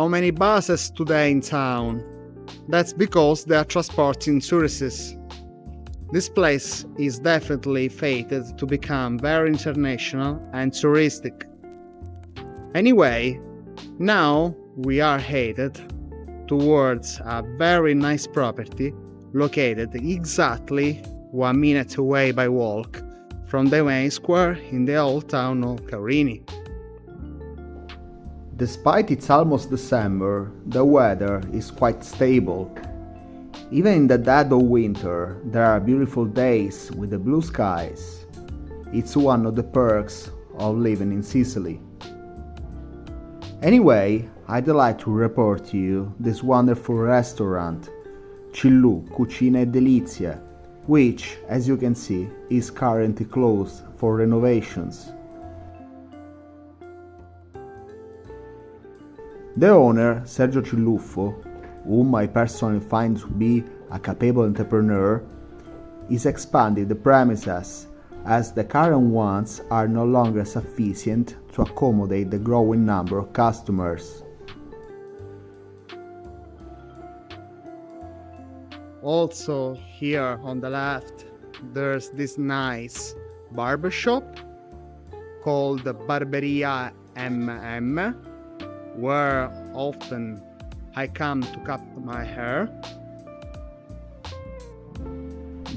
so many buses today in town. That's because they are transporting tourists. This place is definitely fated to become very international and touristic. Anyway, now we are headed towards a very nice property located exactly 1 minute away by walk from the main square in the old town of Carini. Despite it's almost December, the weather is quite stable. Even in the dead of winter, there are beautiful days with the blue skies. It's one of the perks of living in Sicily. Anyway, I'd like to report to you this wonderful restaurant, Cillu Cucina e Delizie, which, as you can see, is currently closed for renovations. The owner, Sergio Cilluffo, whom I personally find to be a capable entrepreneur, is expanding the premises as the current ones are no longer sufficient to accommodate the growing number of customers. Also, here on the left, there's this nice barbershop called Barberia MM, where often I come to cut my hair.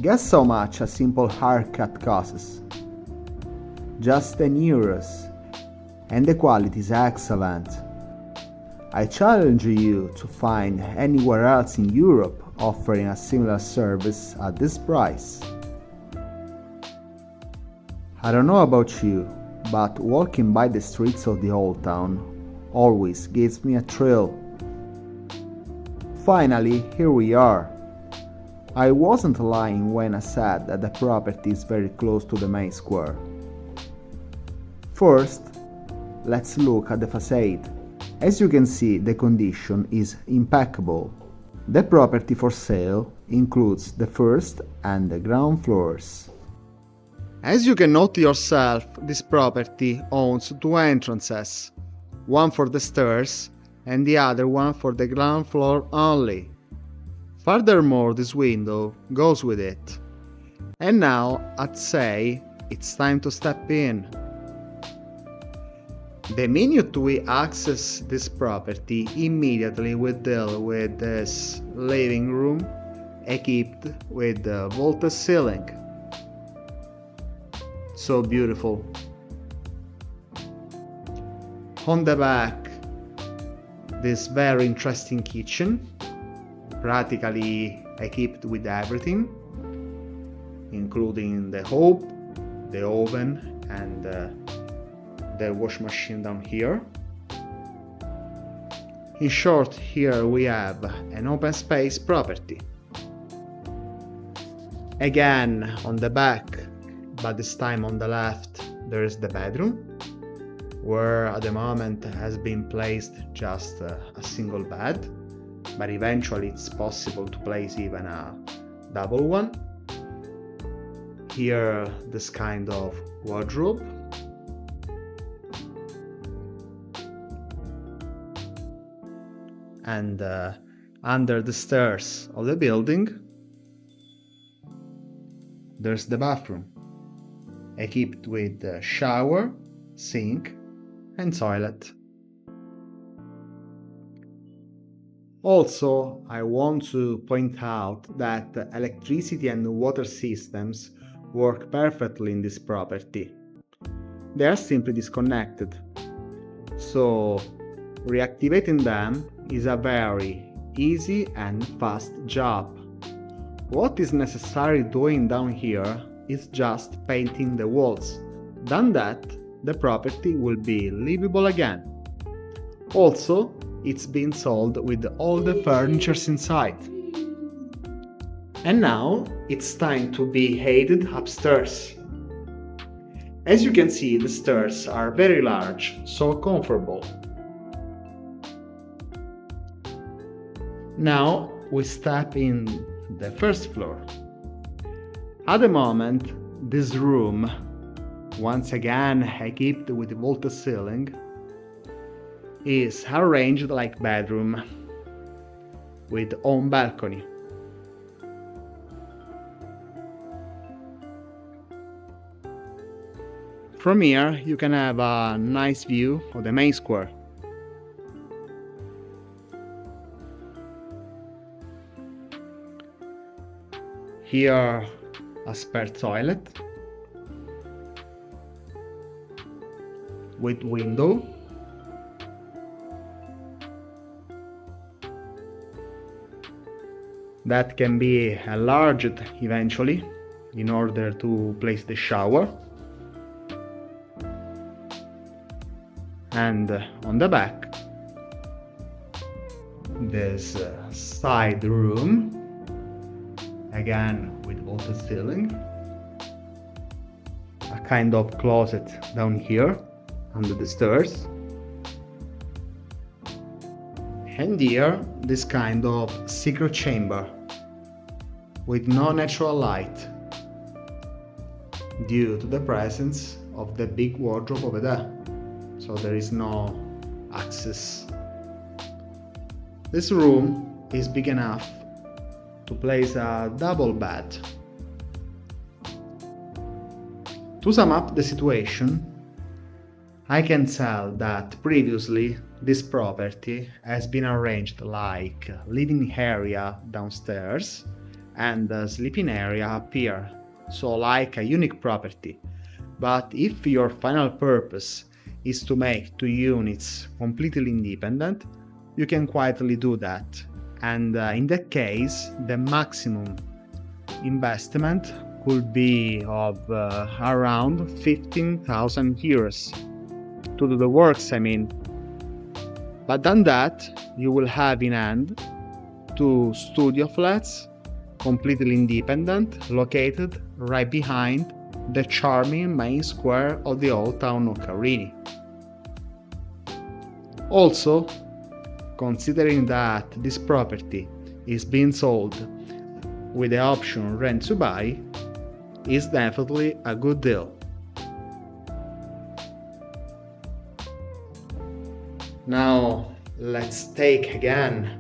Guess how much a simple haircut costs? Just 10 euros, and the quality is excellent. I challenge you to find anywhere else in Europe offering a similar service at this price. I don't know about you, but walking by the streets of the old town always gives me a thrill. Finally, here we are. I wasn't lying when I said that the property is very close to the main square. First, let's look at the façade. As you can see, the condition is impeccable. The property for sale includes the first and the ground floors. As you can note yourself, this property owns 2 entrances, one for the stairs and the other one for the ground floor only. Furthermore, this window goes with it. And now, I'd say, it's time to step in. The minute we access this property, immediately we deal with this living room equipped with a vaulted ceiling. So beautiful. On the back, this very interesting kitchen, practically equipped with everything, including the hob, the oven, and the wash machine down here. In short, here we have an open space property. Again, on the back, but this time on the left, there is the bedroom, where at the moment has been placed just a single bed, but eventually it's possible to place even a double one. Here, this kind of wardrobe. And under the stairs of the building, there's the bathroom, equipped with a shower, sink, and toilet. Also, I want to point out that the electricity and water systems work perfectly in this property. They are simply disconnected, so reactivating them is a very easy and fast job. What is necessary doing down here is just painting the walls. Done that, the property will be livable again. Also, it's been sold with all the furnitures inside. And now it's time to be headed upstairs. As you can see, the stairs are very large, so comfortable. Now we step in the first floor. At the moment, this room, once again equipped with a vaulted ceiling, is arranged like bedroom with own balcony. From here you can have a nice view of the main square. Here a spare toilet with window. That can be enlarged eventually in order to place the shower. And on the back there's a side room, again with vaulted ceiling, a kind of closet down here under the stairs, and here this kind of secret chamber with no natural light due to the presence of the big wardrobe over there, so there is no access. This room is big enough to place a double bed. To sum up the situation, I can tell that previously this property has been arranged like living area downstairs and a sleeping area up here, so like a unique property. But if your final purpose is to make two units completely independent, you can quietly do that, and in that case the maximum investment could be of around 15,000 euros to do the works, I mean. But done that, you will have in hand two studio flats, completely independent, located right behind the charming main square of the old town of Carini. Also, considering that this property is being sold with the option rent to buy, is definitely a good deal. Now let's take again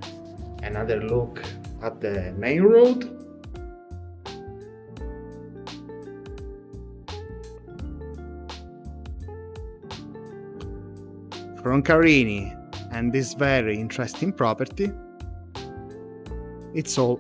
another look at the main road. From Carini and this very interesting property, it's all